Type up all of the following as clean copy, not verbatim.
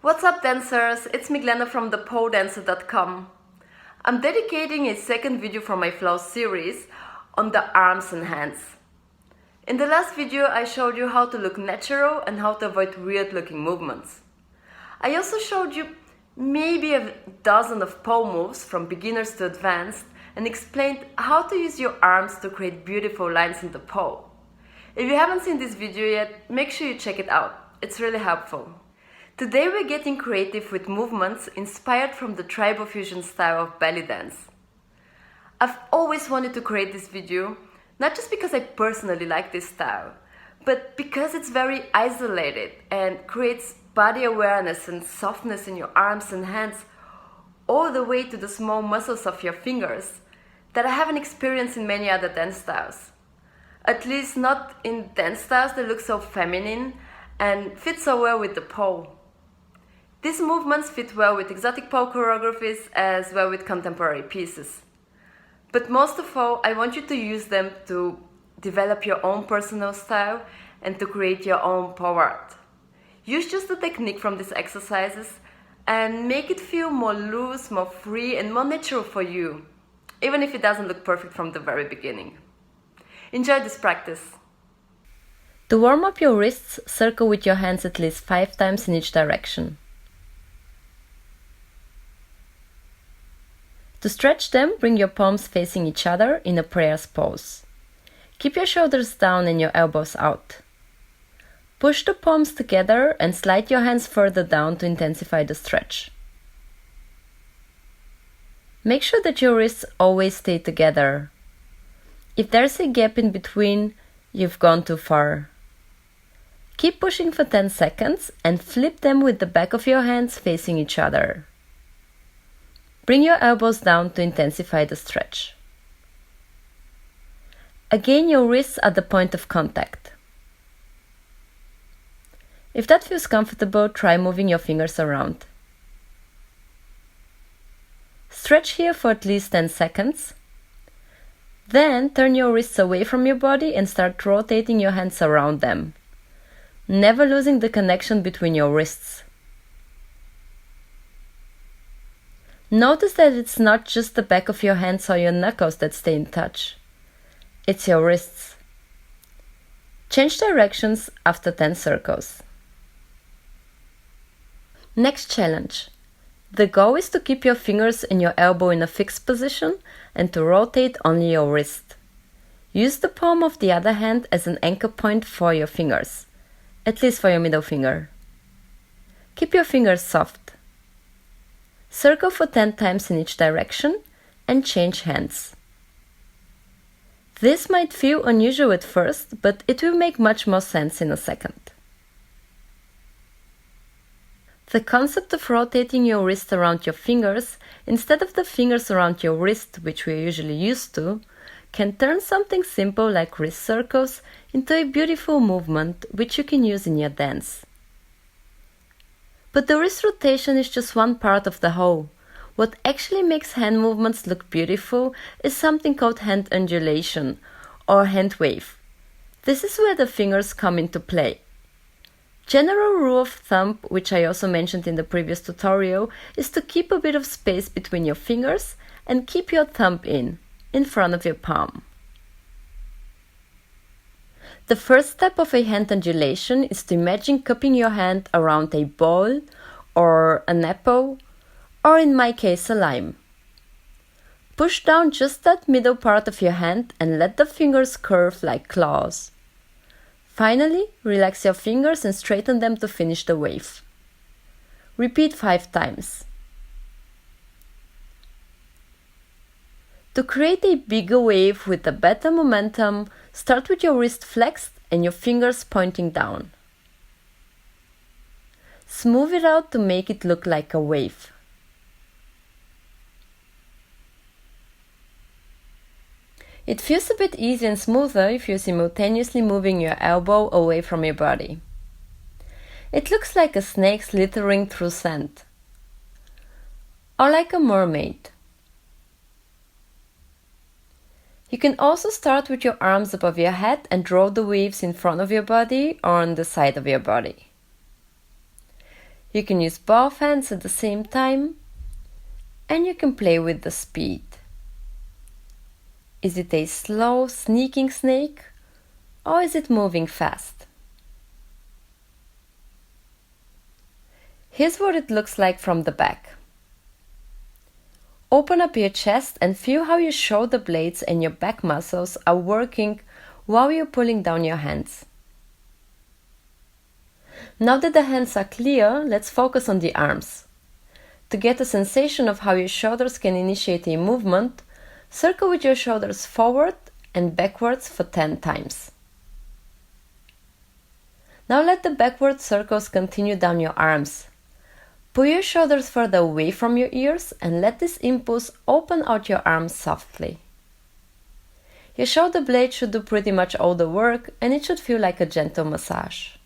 What's up, dancers? It's me, Glenna from thepoledancer.com. I'm dedicating a second video from my Flow series on the arms and hands. In the last video, I showed you how to look natural and how to avoid weird looking movements. I also showed you maybe a dozen of pole moves from beginners to advanced and explained how to use your arms to create beautiful lines in the pole. If you haven't seen this video yet, make sure you check it out. It's really helpful. Today we're getting creative with movements inspired from the tribal fusion style of belly dance. I've always wanted to create this video, not just because I personally like this style, but because it's very isolated and creates body awareness and softness in your arms and hands, all the way to the small muscles of your fingers that I haven't experienced in many other dance styles. At least not in dance styles that look so feminine and fit so well with the pole. These movements fit well with exotic pole choreographies as well with contemporary pieces. But most of all, I want you to use them to develop your own personal style and to create your own pole art. Use just the technique from these exercises and make it feel more loose, more free and more natural for you, even if it doesn't look perfect from the very beginning. Enjoy this practice. To warm up your wrists, circle with your hands at least 5 times in each direction. To stretch them, bring your palms facing each other in a prayers pose. Keep your shoulders down and your elbows out. Push the palms together and slide your hands further down to intensify the stretch. Make sure that your wrists always stay together. If there's a gap in between, you've gone too far. Keep pushing for 10 seconds and flip them with the back of your hands facing each other. Bring your elbows down to intensify the stretch. Again, your wrists at the point of contact. If that feels comfortable, try moving your fingers around. Stretch here for at least 10 seconds. Then turn your wrists away from your body and start rotating your hands around them, never losing the connection between your wrists. Notice that it's not just the back of your hands or your knuckles that stay in touch. It's your wrists. Change directions after 10 circles. Next challenge. The goal is to keep your fingers and your elbow in a fixed position and to rotate only your wrist. Use the palm of the other hand as an anchor point for your fingers, at least for your middle finger. Keep your fingers soft. Circle for 10 times in each direction and change hands. This might feel unusual at first, but it will make much more sense in a second. The concept of rotating your wrist around your fingers instead of the fingers around your wrist, which we are usually used to, can turn something simple like wrist circles into a beautiful movement which you can use in your dance. But the wrist rotation is just one part of the whole. What actually makes hand movements look beautiful is something called hand undulation or hand wave. This is where the fingers come into play. General rule of thumb, which I also mentioned in the previous tutorial, is to keep a bit of space between your fingers and keep your thumb in front of your palm. The first step of a hand undulation is to imagine cupping your hand around a ball or an apple, or in my case a lime. Push down just that middle part of your hand and let the fingers curve like claws. Finally, relax your fingers and straighten them to finish the wave. Repeat 5 times. To create a bigger wave with a better momentum, start with your wrist flexed and your fingers pointing down. Smooth it out to make it look like a wave. It feels a bit easier and smoother if you're simultaneously moving your elbow away from your body. It looks like a snake slithering through sand, or like a mermaid. You can also start with your arms above your head and draw the waves in front of your body or on the side of your body. You can use both hands at the same time, and you can play with the speed. Is it a slow, sneaking snake, or is it moving fast? Here's what it looks like from the back. Open up your chest and feel how your shoulder blades and your back muscles are working while you're pulling down your hands. Now that the hands are clear, let's focus on the arms. To get a sensation of how your shoulders can initiate a movement, circle with your shoulders forward and backwards for 10 times. Now let the backward circles continue down your arms. Pull your shoulders further away from your ears and let this impulse open out your arms softly. Your shoulder blade should do pretty much all the work, and it should feel like a gentle massage.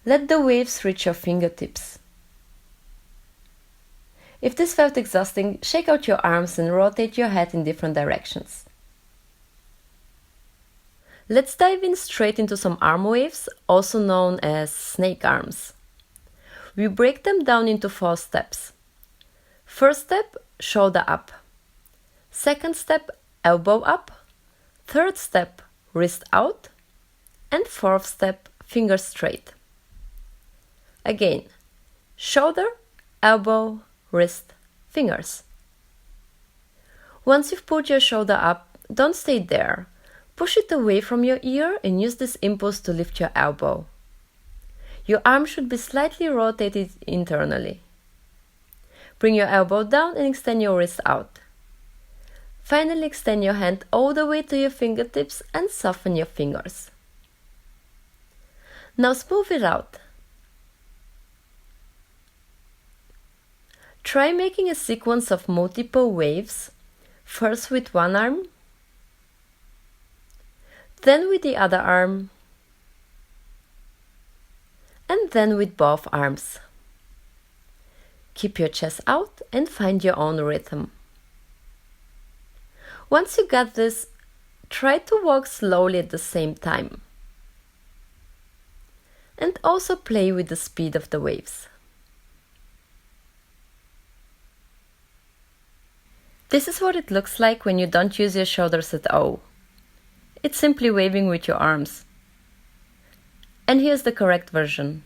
Let the waves reach your fingertips. If this felt exhausting, shake out your arms and rotate your head in different directions. Let's dive in straight into some arm waves, also known as snake arms. We break them down into 4 steps. First step, shoulder up. Second step, elbow up. Third step, wrist out. And fourth step, fingers straight. Again, shoulder, elbow, wrist, fingers. Once you've pulled your shoulder up, don't stay there. Push it away from your ear and use this impulse to lift your elbow. Your arm should be slightly rotated internally. Bring your elbow down and extend your wrist out. Finally, extend your hand all the way to your fingertips and soften your fingers. Now smooth it out. Try making a sequence of multiple waves, first with one arm, then with the other arm, and then with both arms. Keep your chest out and find your own rhythm. Once you got this, try to walk slowly at the same time. And also play with the speed of the waves. This is what it looks like when you don't use your shoulders at all. It's simply waving with your arms. And here's the correct version.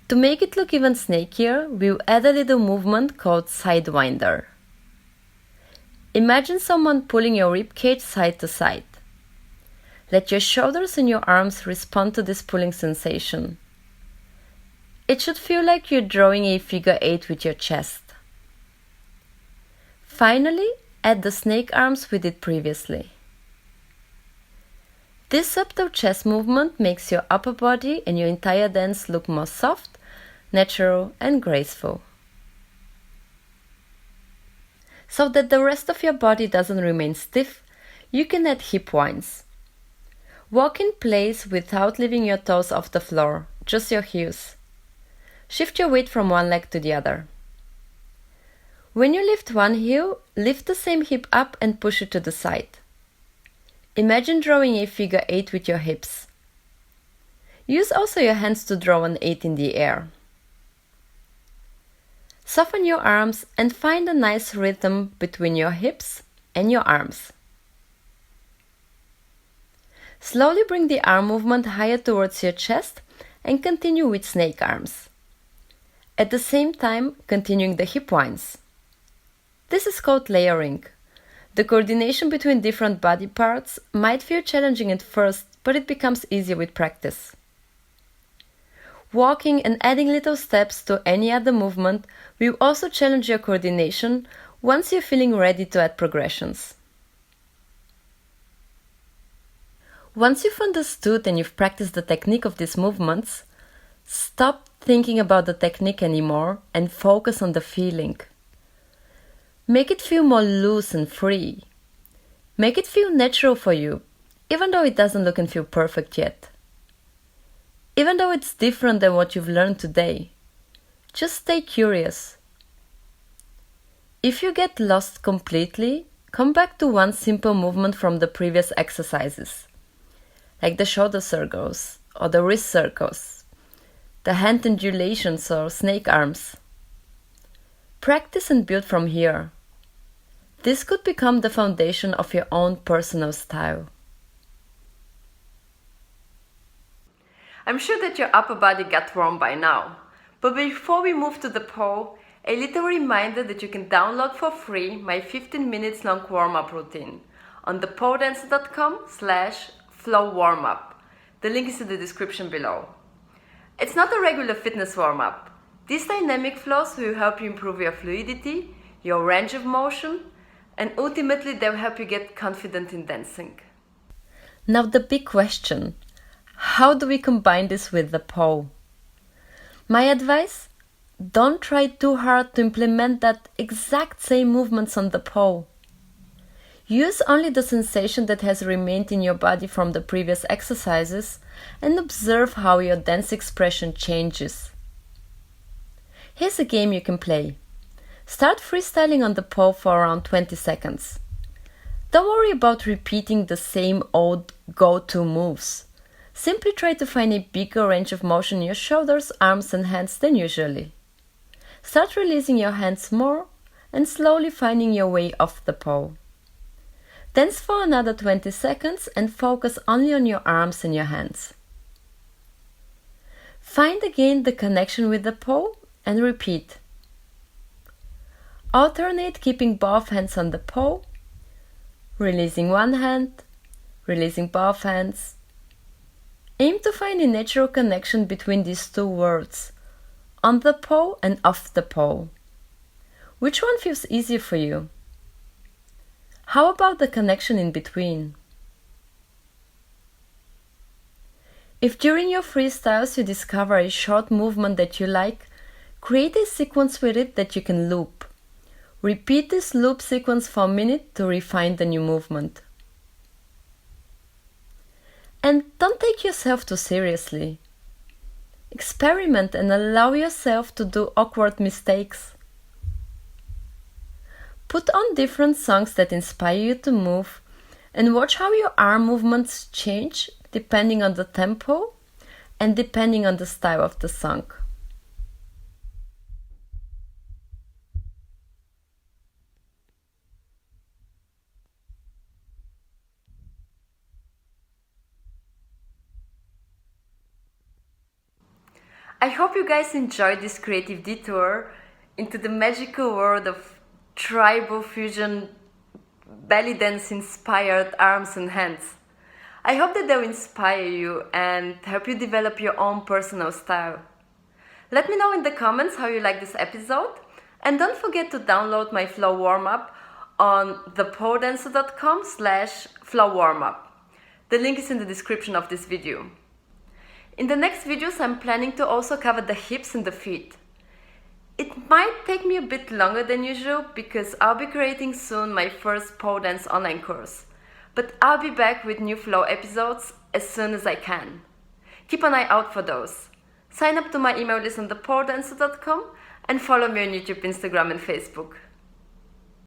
To make it look even snakier, we'll add a little movement called sidewinder. Imagine someone pulling your ribcage side to side. Let your shoulders and your arms respond to this pulling sensation. It should feel like you're drawing a figure 8 with your chest. Finally, add the snake arms we did previously. This subtle chest movement makes your upper body and your entire dance look more soft, natural, and graceful. So that the rest of your body doesn't remain stiff, you can add hip winds. Walk in place without leaving your toes off the floor, just your heels. Shift your weight from one leg to the other. When you lift one heel, lift the same hip up and push it to the side. Imagine drawing a figure 8 with your hips. Use also your hands to draw an 8 in the air. Soften your arms and find a nice rhythm between your hips and your arms. Slowly bring the arm movement higher towards your chest and continue with snake arms. At the same time, continuing the hip winds. This is called layering. The coordination between different body parts might feel challenging at first, but it becomes easier with practice. Walking and adding little steps to any other movement will also challenge your coordination once you're feeling ready to add progressions. Once you've understood and you've practiced the technique of these movements, stop thinking about the technique anymore and focus on the feeling. Make it feel more loose and free. Make it feel natural for you, even though it doesn't look and feel perfect yet. Even though it's different than what you've learned today, just stay curious. If you get lost completely, come back to one simple movement from the previous exercises, like the shoulder circles or the wrist circles, the hand undulations or snake arms. Practice and build from here. This could become the foundation of your own personal style. I'm sure that your upper body got warm by now, but before we move to the pole, a little reminder that you can download for free my 15 minutes long warm-up routine on thepodance.com/Flow Warmup. The link is in the description below. It's not a regular fitness warm-up. These dynamic flows will help you improve your fluidity, your range of motion, and ultimately they'll help you get confident in dancing. Now the big question, how do we combine this with the pole? My advice? Don't try too hard to implement that exact same movements on the pole. Use only the sensation that has remained in your body from the previous exercises and observe how your dance expression changes. Here's a game you can play. Start freestyling on the pole for around 20 seconds. Don't worry about repeating the same old go-to moves. Simply try to find a bigger range of motion in your shoulders, arms and hands than usually. Start releasing your hands more and slowly finding your way off the pole. Dance for another 20 seconds and focus only on your arms and your hands. Find again the connection with the pole and repeat. Alternate keeping both hands on the pole, releasing one hand, releasing both hands. Aim to find a natural connection between these two words, on the pole and off the pole. Which one feels easier for you? How about the connection in between? If during your freestyles you discover a short movement that you like, create a sequence with it that you can loop. Repeat this loop sequence for a minute to refine the new movement. And don't take yourself too seriously. Experiment and allow yourself to do awkward mistakes. Put on different songs that inspire you to move and watch how your arm movements change depending on the tempo and depending on the style of the song. I hope you guys enjoyed this creative detour into the magical world of tribal fusion belly dance inspired arms and hands. I hope that they'll inspire you and help you develop your own personal style. Let me know in the comments how you like this episode, and don't forget to download my Flow Warmup on thepodance.com/Flow Warmup. The link is in the description of this video. In the next videos, I'm planning to also cover the hips and the feet. It might take me a bit longer than usual because I'll be creating soon my first pole dance online course. But I'll be back with new Flow episodes as soon as I can. Keep an eye out for those. Sign up to my email list on thepodance.com and follow me on YouTube, Instagram and Facebook.